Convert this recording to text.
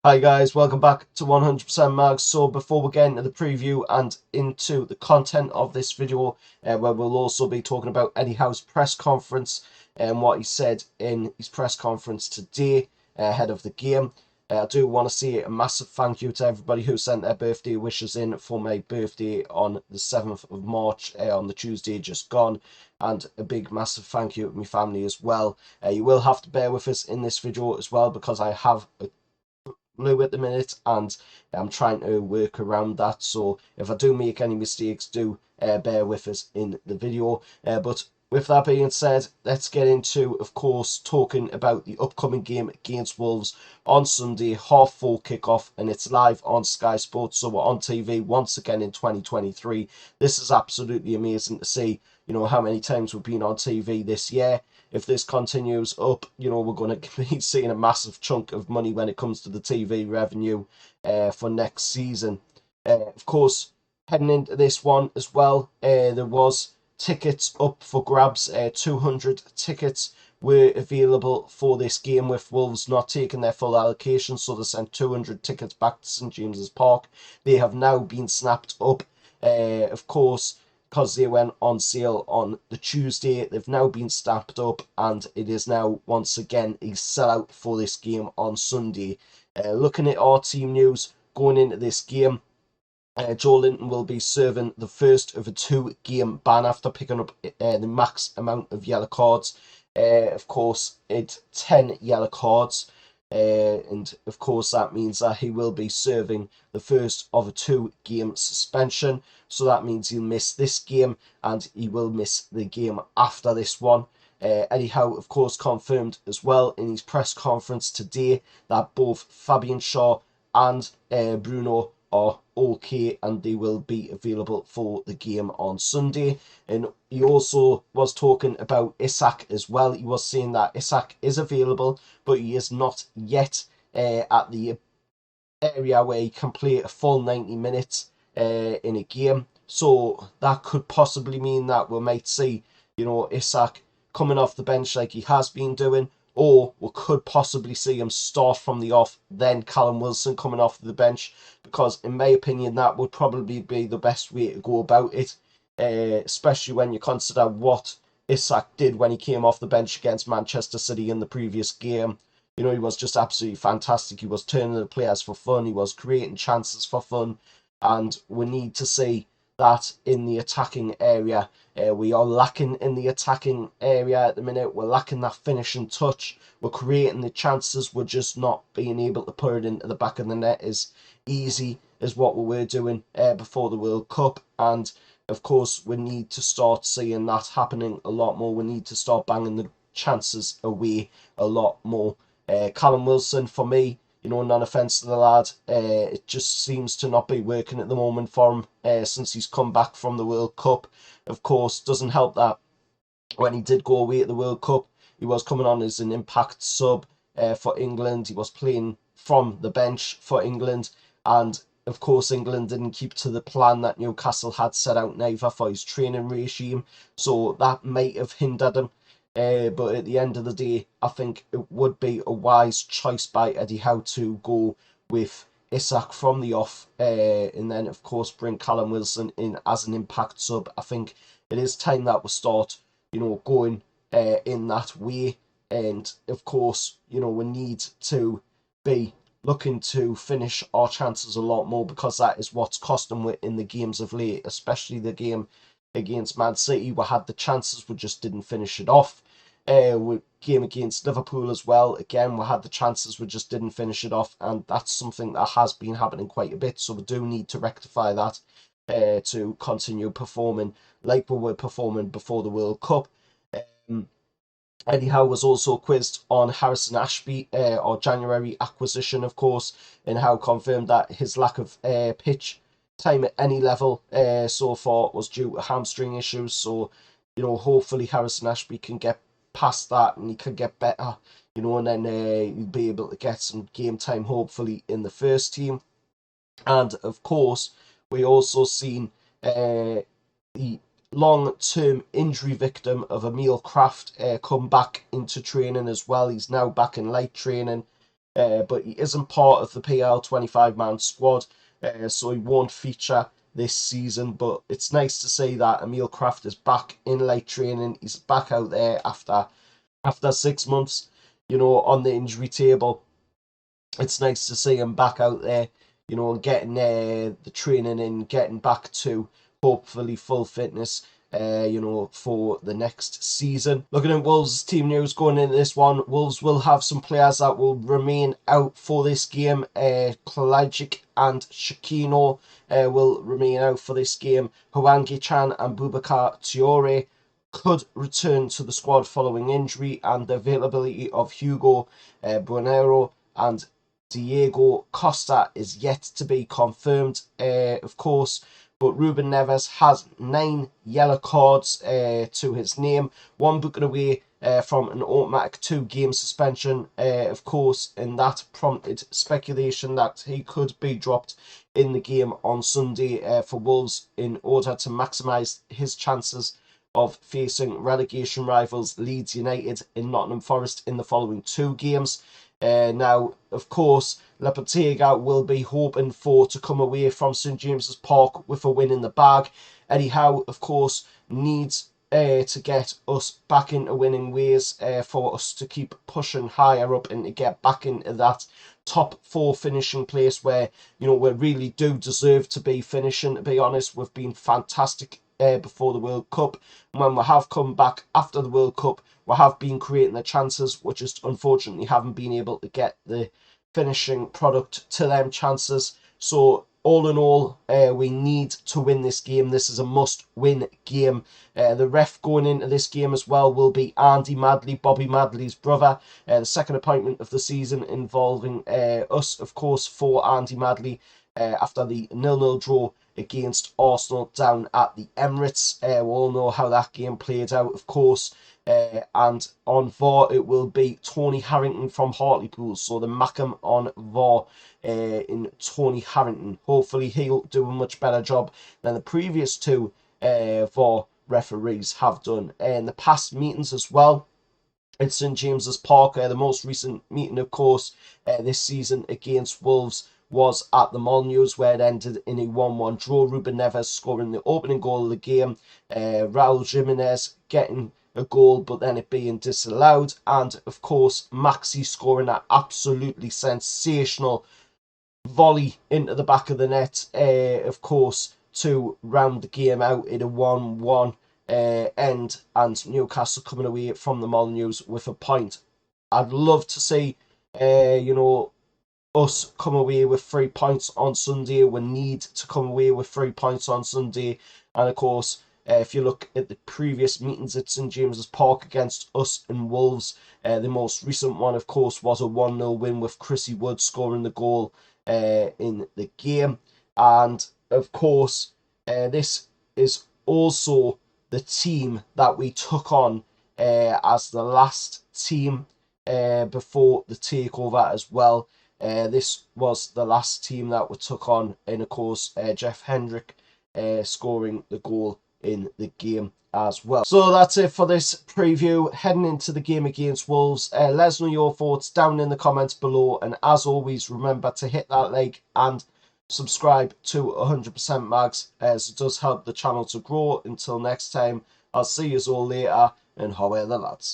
Hi guys, welcome back to 100% Mags. So before we get into the preview and into the content of this video, where we'll also be talking about Eddie Howe's press conference and what he said in his press conference today ahead of the game. I do want to say a massive thank you to everybody who sent their birthday wishes in for my birthday on the 7th of March, on the Tuesday just gone, and a big massive thank you to my family as well. You will have to bear with us in this video as well because I have a low at the minute and I'm trying to work around that, so if I do make any mistakes, do bear with us in the video. But with that being said, let's get into, of course, talking about the upcoming game against Wolves on Sunday, 4:30 kickoff, and it's live on Sky Sports, so we're on TV once again in 2023. This is absolutely amazing to see, how many times we've been on TV this year. If this continues up, we're going to be seeing a massive chunk of money when it comes to the TV revenue for next season. Of course, heading into this one as well, there was tickets up for grabs. 200 tickets were available for this game, with Wolves not taking their full allocation, so they sent 200 tickets back to St James's Park. They have now been snapped up. Of course, because they went on sale on the Tuesday, they've now been snapped up, and it is now once again a sellout for this game on Sunday. Looking at our team news going into this game, Joelinton will be serving the first of a 2-game ban after picking up the max amount of yellow cards. Of course, it's 10 yellow cards. And of course, that means that he will be serving the first of a 2-game suspension. So that means he'll miss this game and he will miss the game after this one. Eddie Howe, of course, confirmed as well in his press conference today that both Fabian Shaw and Bruno are okay and they will be available for the game on Sunday. And he also was talking about Isak as well. He was saying that Isak is available, but he is not yet at the area where he can play a full 90 minutes in a game. So that could possibly mean that we might see, Isak coming off the bench like he has been doing, or we could possibly see him start from the off, then Callum Wilson coming off the bench, because in my opinion, that would probably be the best way to go about it, especially when you consider what Isak did when he came off the bench against Manchester City in the previous game. He was just absolutely fantastic. He was turning the players for fun. He was creating chances for fun. And we need to see that in the attacking area. We are lacking in the attacking area at the minute. We're lacking that finishing touch. We're creating the chances. We're just not being able to put it into the back of the net as easy as what we were doing before the World Cup. And of course, we need to start seeing that happening a lot more. We need to start banging the chances away a lot more. Callum Wilson, for me, none offence to the lad, it just seems to not be working at the moment for him since he's come back from the World Cup. Of course, doesn't help that when he did go away at the World Cup, he was coming on as an impact sub for England. He was playing from the bench for England, and of course, England didn't keep to the plan that Newcastle had set out neither for his training regime, so that might have hindered him. But at the end of the day, I think it would be a wise choice by Eddie Howe to go with Isak from the off, and then of course bring Callum Wilson in as an impact sub. I think it is time that we start, going in that way. And of course, we need to be looking to finish our chances a lot more, because that is what's costing them in the games of late, especially the game against Man City. We had the chances, we just didn't finish it off. Game against Liverpool as well. Again, we had the chances, we just didn't finish it off, and that's something that has been happening quite a bit. So we do need to rectify that to continue performing like we were performing before the World Cup. Um, Eddie Howe was also quizzed on Harrison Ashby, our January acquisition, of course, and Howe confirmed that his lack of pitch time at any level so far was due to hamstring issues. So, hopefully Harrison Ashby can get past that and he can get better, and then he'll be able to get some game time, hopefully, in the first team. And of course, we also seen the long-term injury victim of Emil Kraft come back into training as well. He's now back in light training. but he isn't part of the PL 25-man squad, so he won't feature this season. But it's nice to see that Emil Kraft is back in light training. He's back out there after 6 months, on the injury table. It's nice to see him back out there, and getting the training in, getting back to hopefully full fitness, for the next season. Looking at Wolves' team news going into this one, Wolves will have some players that will remain out for this game. Kalajic and Shakino will remain out for this game. Hwang-Chan and Boubacar Traore could return to the squad following injury, and the availability of Hugo Buonero and Diego Costa is yet to be confirmed, of course. But Ruben Neves has 9 yellow cards to his name, one booking away from an automatic 2-game suspension, of course, and that prompted speculation that he could be dropped in the game on Sunday for Wolves in order to maximise his chances of facing relegation rivals Leeds United and Nottingham Forest in the following 2 games. Now, of course, Lopetegui will be hoping to come away from St James's Park with a win in the bag. Eddie Howe, of course, needs to get us back into winning ways for us to keep pushing higher up and to get back into that top 4 finishing place where, we really do deserve to be finishing. To be honest, we've been fantastic before the World Cup. And when we have come back after the World Cup, we have been creating the chances. We just unfortunately haven't been able to get the finishing product to them chances. So all in all, we need to win this game. This is a must-win game. The ref going into this game as well will be Andy Madley, Bobby Madley's brother. The second appointment of the season involving us, of course, for Andy Madley after the 0-0 draw against Arsenal down at the Emirates. We all know how that game played out, of course. And on VAR, it will be Tony Harrington from Hartlepool. So the Mackem on VAR in Tony Harrington. Hopefully he'll do a much better job than the previous 2 VAR referees have done. In the past meetings as well, at St James's Park, the most recent meeting, of course, this season against Wolves was at the Molineux, where it ended in a 1-1 draw. Ruben Neves scoring the opening goal of the game. Raul Jimenez getting a goal, but then it being disallowed. And, of course, Maxi scoring that absolutely sensational volley into the back of the net, of course, to round the game out in a 1-1 end, and Newcastle coming away from the Molineux with a point. I'd love to see, us come away with 3 points on Sunday. We need to come away with 3 points on Sunday. And of course, if you look at the previous meetings at St James's Park against us and Wolves, the most recent one, of course, was a 1-0 win with Chrissy Wood scoring the goal in the game. And of course, this is also the team that we took on as the last team before the takeover as well. This was the last team that we took on, and of course Jeff Hendrick scoring the goal in the game as well. So that's it for this preview heading into the game against Wolves. Let us know your thoughts down in the comments below, and as always, remember to hit that like and subscribe to 100% Mags, as it does help the channel to grow. Until next time, I'll see you all later, and how are the lads.